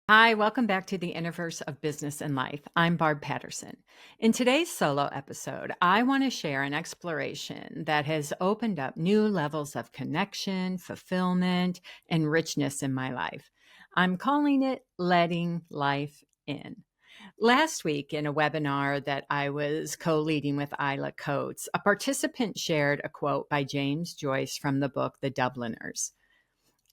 Hi, welcome back to the Universe of Business and Life. I'm Barb Patterson. In today's solo episode, I want to share an exploration that has opened up new levels of connection, fulfillment, and richness in my life. I'm calling it Letting Life In. Last week, in a webinar that I was co leading with Isla Coates, a participant shared a quote by James Joyce from the book The Dubliners.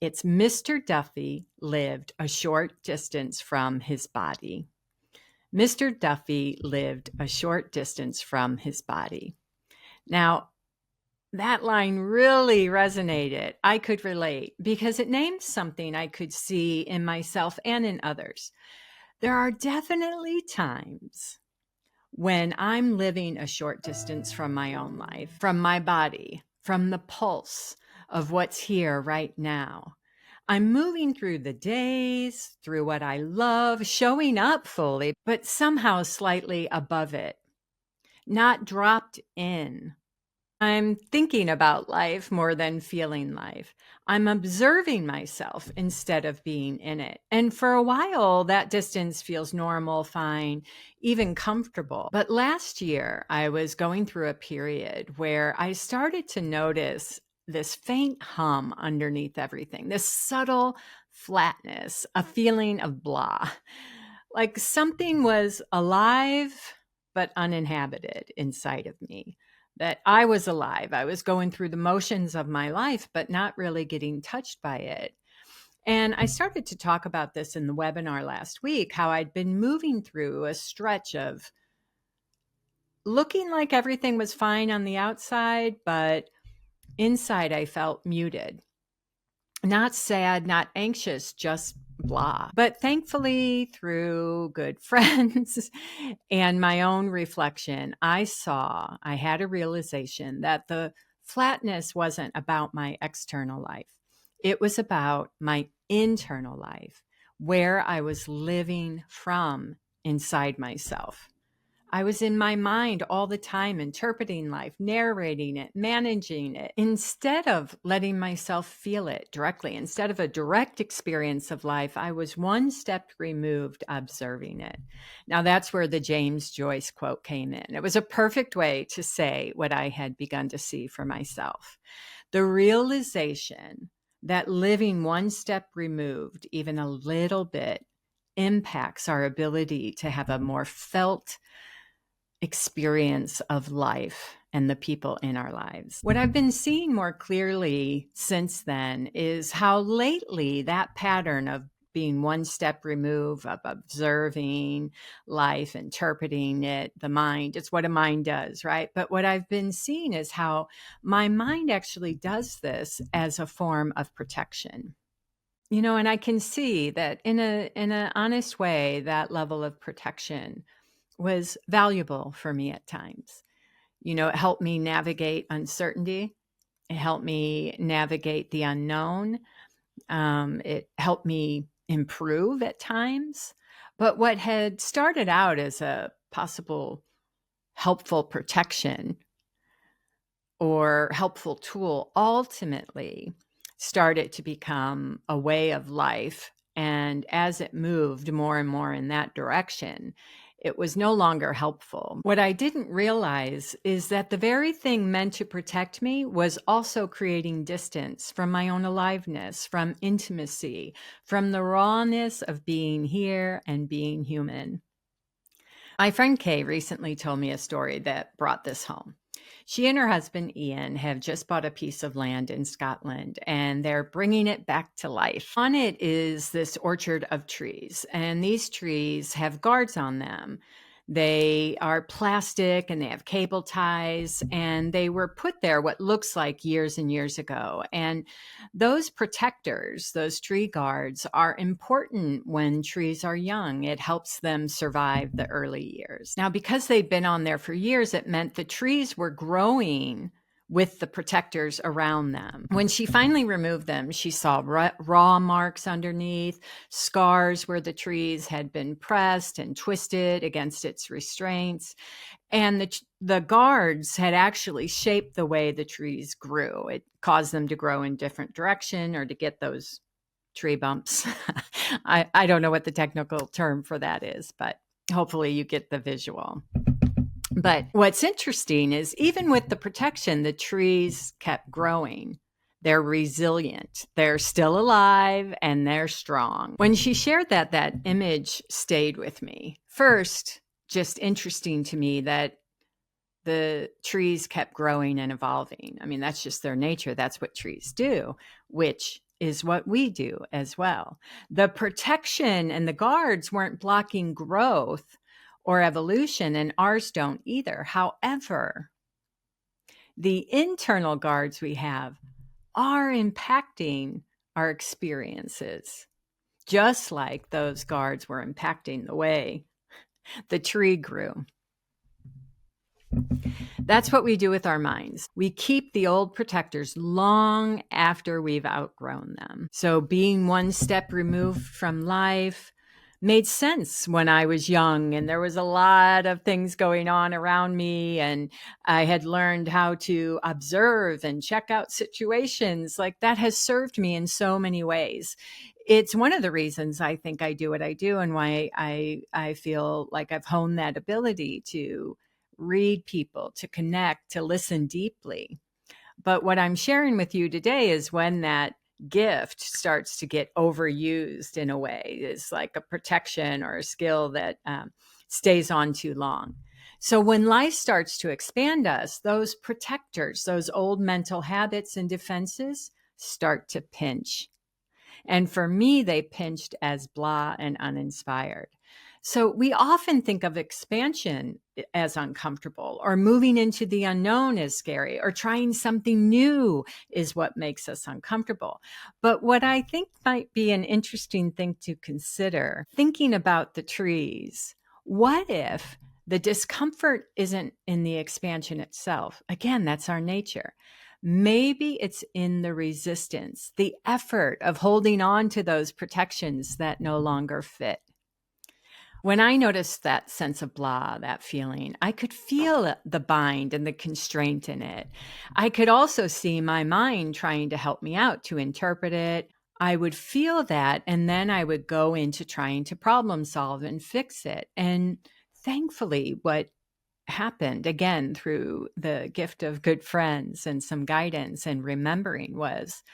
It's Mr. Duffy lived a short distance from his body. Mr. Duffy lived a short distance from his body. Now, that line really resonated. I could relate because it named something I could see in myself and in others. There are definitely times when I'm living a short distance from my own life, from my body, from the pulse of what's here right now. I'm moving through the days, through what I love, showing up fully, but somehow slightly above it, not dropped in. I'm thinking about life more than feeling life. I'm observing myself instead of being in it. And for a while, that distance feels normal, fine, even comfortable. But last year, I was going through a period where I started to notice this faint hum underneath everything, this subtle flatness, a feeling of blah. Like something was alive, but uninhabited inside of me, that I was alive. I was going through the motions of my life, but not really getting touched by it. And I started to talk about this in the webinar last week, how I'd been moving through a stretch of looking like everything was fine on the outside, but inside I felt muted. Not sad, not anxious, just blah. But thankfully, through good friends and my own reflection, I had a realization that the flatness wasn't about my external life. It was about my internal life, where I was living from inside myself. I was in my mind all the time, interpreting life, narrating it, managing it, instead of letting myself feel it directly. Instead of a direct experience of life, I was one step removed observing it. Now, that's where the James Joyce quote came in. It was a perfect way to say what I had begun to see for myself. The realization that living one step removed, even a little bit, impacts our ability to have a more felt experience of life and the people in our lives. What I've been seeing more clearly since then is how lately that pattern of being one step removed, of observing life, interpreting it, the mind, it's what a mind does, right? But what I've been seeing is how my mind actually does this as a form of protection. And I can see that in an honest way, that level of protection was valuable for me at times. It helped me navigate uncertainty. It helped me navigate the unknown. It helped me improve at times. But what had started out as a possible helpful protection or helpful tool ultimately started to become a way of life. And as it moved more and more in that direction, it was no longer helpful. What I didn't realize is that the very thing meant to protect me was also creating distance from my own aliveness, from intimacy, from the rawness of being here and being human. My friend Kay recently told me a story that brought this home. She and her husband Ian have just bought a piece of land in Scotland and they're bringing it back to life. On it is this orchard of trees, and these trees have guards on them. They are plastic and they have cable ties, and they were put there what looks like years and years ago. And those protectors, those tree guards, are important when trees are young. It helps them survive the early years. Now, because they've been on there for years, it meant the trees were growing with the protectors around them. When she finally removed them, she saw raw marks underneath, scars where the trees had been pressed and twisted against its restraints. And the guards had actually shaped the way the trees grew. It caused them to grow in different direction or to get those tree bumps. I don't know what the technical term for that is, but hopefully you get the visual. But what's interesting is even with the protection, the trees kept growing. They're resilient. They're still alive and they're strong. When she shared that, that image stayed with me. First, just interesting to me that the trees kept growing and evolving. I mean, that's just their nature. That's what trees do, which is what we do as well. The protection and the guards weren't blocking growth or evolution, and ours don't either. However, the internal guards we have are impacting our experiences, just like those guards were impacting the way the tree grew. That's what we do with our minds. We keep the old protectors long after we've outgrown them. So being one step removed from life made sense when I was young and there was a lot of things going on around me, and I had learned how to observe and check out situations. Like, that has served me in so many ways. It's one of the reasons I think I do what I do, and why I feel like I've honed that ability to read people, to connect, to listen deeply. But what I'm sharing with you today is when that gift starts to get overused in a way, is like a protection or a skill that stays on too long. So when life starts to expand us, those protectors, those old mental habits and defenses start to pinch. And for me, they pinched as blah and uninspired. So we often think of expansion as uncomfortable, or moving into the unknown as scary, or trying something new is what makes us uncomfortable. But what I think might be an interesting thing to consider, thinking about the trees, what if the discomfort isn't in the expansion itself? Again, that's our nature. Maybe it's in the resistance, the effort of holding on to those protections that no longer fit. When I noticed that sense of blah, that feeling, I could feel the bind and the constraint in it. I could also see my mind trying to help me out, to interpret it. I would feel that, and then I would go into trying to problem solve and fix it. And thankfully, what happened, again through the gift of good friends and some guidance and remembering, was,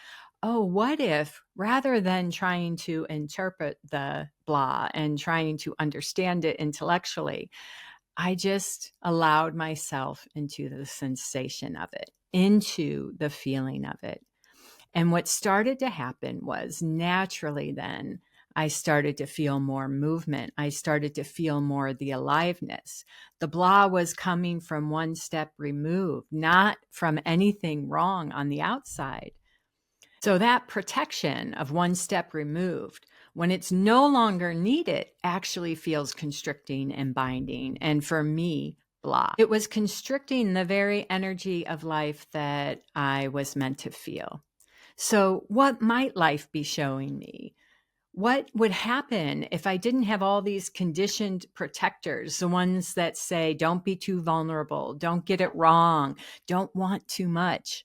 oh, what if rather than trying to interpret the blah and trying to understand it intellectually, I just allowed myself into the sensation of it, into the feeling of it. And what started to happen was, naturally then, I started to feel more movement. I started to feel more the aliveness. The blah was coming from one step removed, not from anything wrong on the outside. So that protection of one step removed, when it's no longer needed, actually feels constricting and binding. And for me, blah. It was constricting the very energy of life that I was meant to feel. So what might life be showing me? What would happen if I didn't have all these conditioned protectors, the ones that say, don't be too vulnerable, don't get it wrong, don't want too much?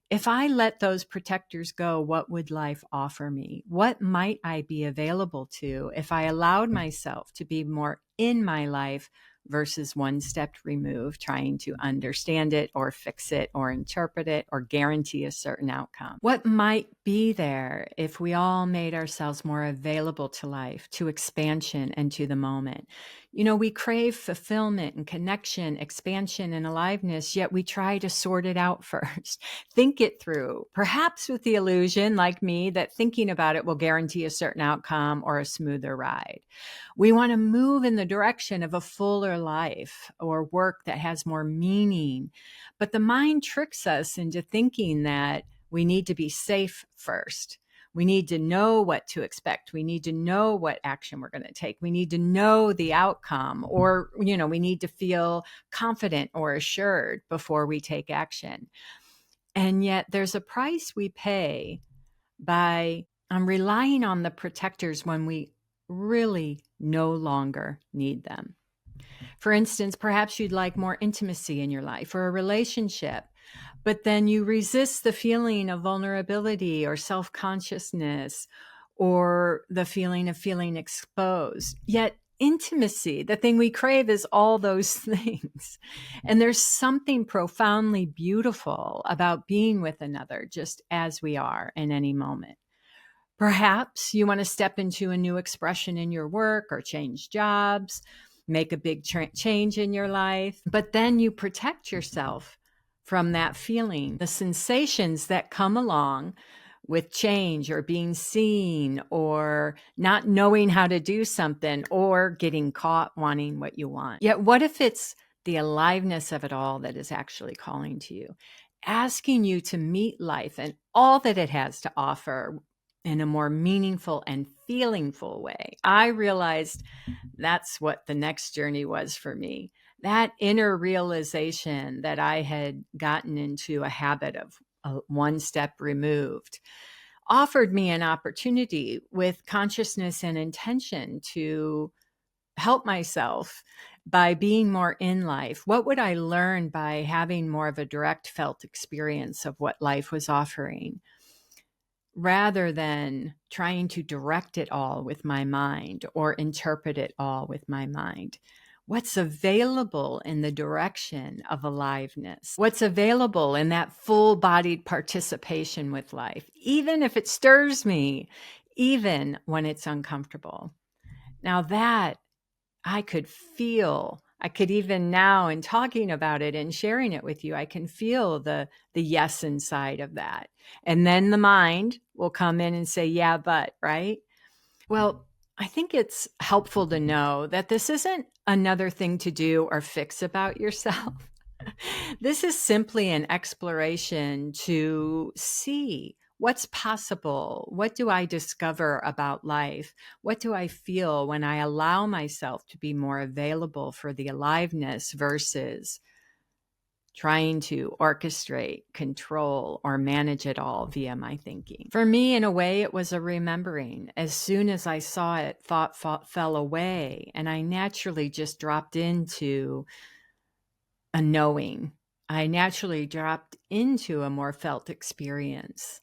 If I let those protectors go, what would life offer me? What might I be available to if I allowed myself to be more in my life versus one step removed, trying to understand it or fix it or interpret it or guarantee a certain outcome? What might be there if we all made ourselves more available to life, to expansion, and to the moment? You know, we crave fulfillment and connection, expansion and aliveness, yet we try to sort it out first, think it through, perhaps with the illusion, like me, that thinking about it will guarantee a certain outcome or a smoother ride. We want to move in the direction of a fuller life or work that has more meaning. But the mind tricks us into thinking that we need to be safe first. We need to know what to expect. We need to know what action we're going to take. We need to know the outcome, or, we need to feel confident or assured before we take action. And yet there's a price we pay by relying on the protectors when we really no longer need them. For instance, perhaps you'd like more intimacy in your life or a relationship, but then you resist the feeling of vulnerability or self-consciousness, or the feeling of feeling exposed. Yet intimacy, the thing we crave, is all those things. And there's something profoundly beautiful about being with another just as we are in any moment. Perhaps you want to step into a new expression in your work or change jobs, make a big change in your life, but then you protect yourself from that feeling, the sensations that come along with change or being seen or not knowing how to do something or getting caught wanting what you want. Yet what if it's the aliveness of it all that is actually calling to you, asking you to meet life and all that it has to offer in a more meaningful and feelingful way? I realized that's what the next journey was for me. That inner realization that I had gotten into a habit of one step removed offered me an opportunity with consciousness and intention to help myself by being more in life. What would I learn by having more of a direct felt experience of what life was offering, rather than trying to direct it all with my mind or interpret it all with my mind? What's available in the direction of aliveness? What's available in that full-bodied participation with life, even if it stirs me, even when it's uncomfortable? Now that I could feel, I could even now, in talking about it and sharing it with you, I can feel the yes inside of that. And then the mind will come in and say, yeah, but, right? Well, I think it's helpful to know that this isn't another thing to do or fix about yourself. This is simply an exploration to see what's possible. What do I discover about life? What do I feel when I allow myself to be more available for the aliveness versus trying to orchestrate, control, or manage it all via my thinking? For me, in a way, it was a remembering. As soon as I saw it, thought fell away, and I naturally just dropped into a knowing. I naturally dropped into a more felt experience.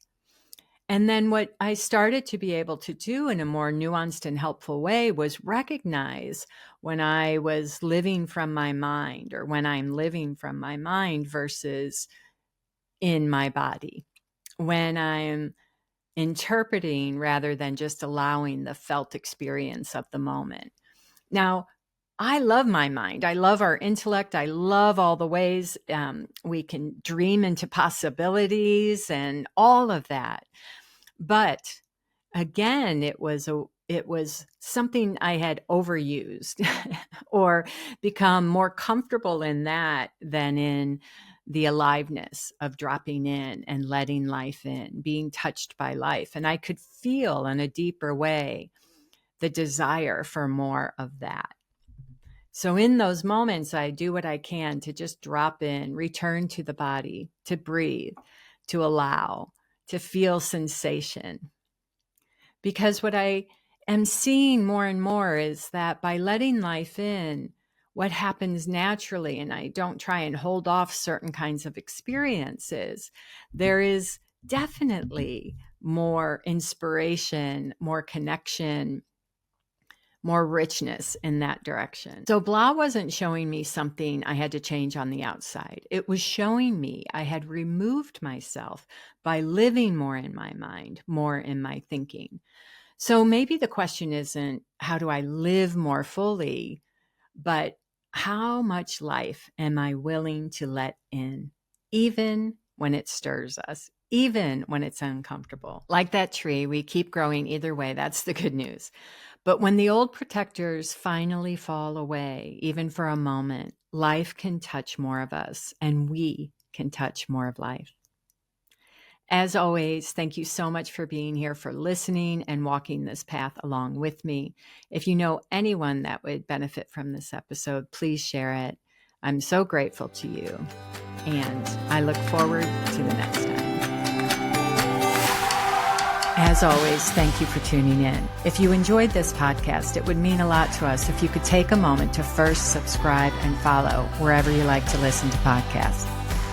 And then what I started to be able to do in a more nuanced and helpful way was recognize when I was living from my mind, or when I'm living from my mind versus in my body, when I'm interpreting rather than just allowing the felt experience of the moment. Now, I love my mind. I love our intellect. I love all the ways we can dream into possibilities and all of that. But again, it was something I had overused or become more comfortable in that than in the aliveness of dropping in and letting life in, being touched by life. And I could feel in a deeper way the desire for more of that. So in those moments, I do what I can to just drop in, return to the body, to breathe, to allow, to feel sensation. Because what I am seeing more and more is that by letting life in, what happens naturally, and I don't try and hold off certain kinds of experiences, there is definitely more inspiration, more connection, more richness in that direction. So blah wasn't showing me something I had to change on the outside. It was showing me I had removed myself by living more in my mind, more in my thinking. So maybe the question isn't how do I live more fully, but how much life am I willing to let in, even when it stirs us, even when it's uncomfortable? Like that tree, we keep growing either way. That's the good news. But when the old protectors finally fall away, even for a moment, life can touch more of us, and we can touch more of life. As always, thank you so much for being here, for listening and walking this path along with me. If you know anyone that would benefit from this episode, please share it. I'm so grateful to you, and I look forward to the next time. As always, thank you for tuning in. If you enjoyed this podcast, it would mean a lot to us if you could take a moment to first subscribe and follow wherever you like to listen to podcasts.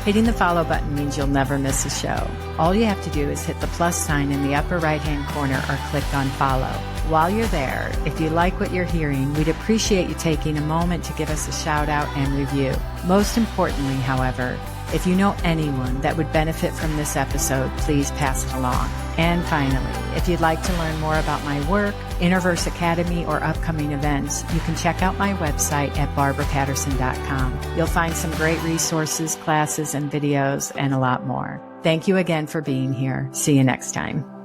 Hitting the follow button means you'll never miss a show. All you have to do is hit the plus sign in the upper right-hand corner or click on follow. While you're there, if you like what you're hearing, we'd appreciate you taking a moment to give us a shout out and review. Most importantly, however, if you know anyone that would benefit from this episode, please pass it along. And finally, if you'd like to learn more about my work, Innerverse Academy, or upcoming events, you can check out my website at barbarapatterson.com. You'll find some great resources, classes, and videos, and a lot more. Thank you again for being here. See you next time.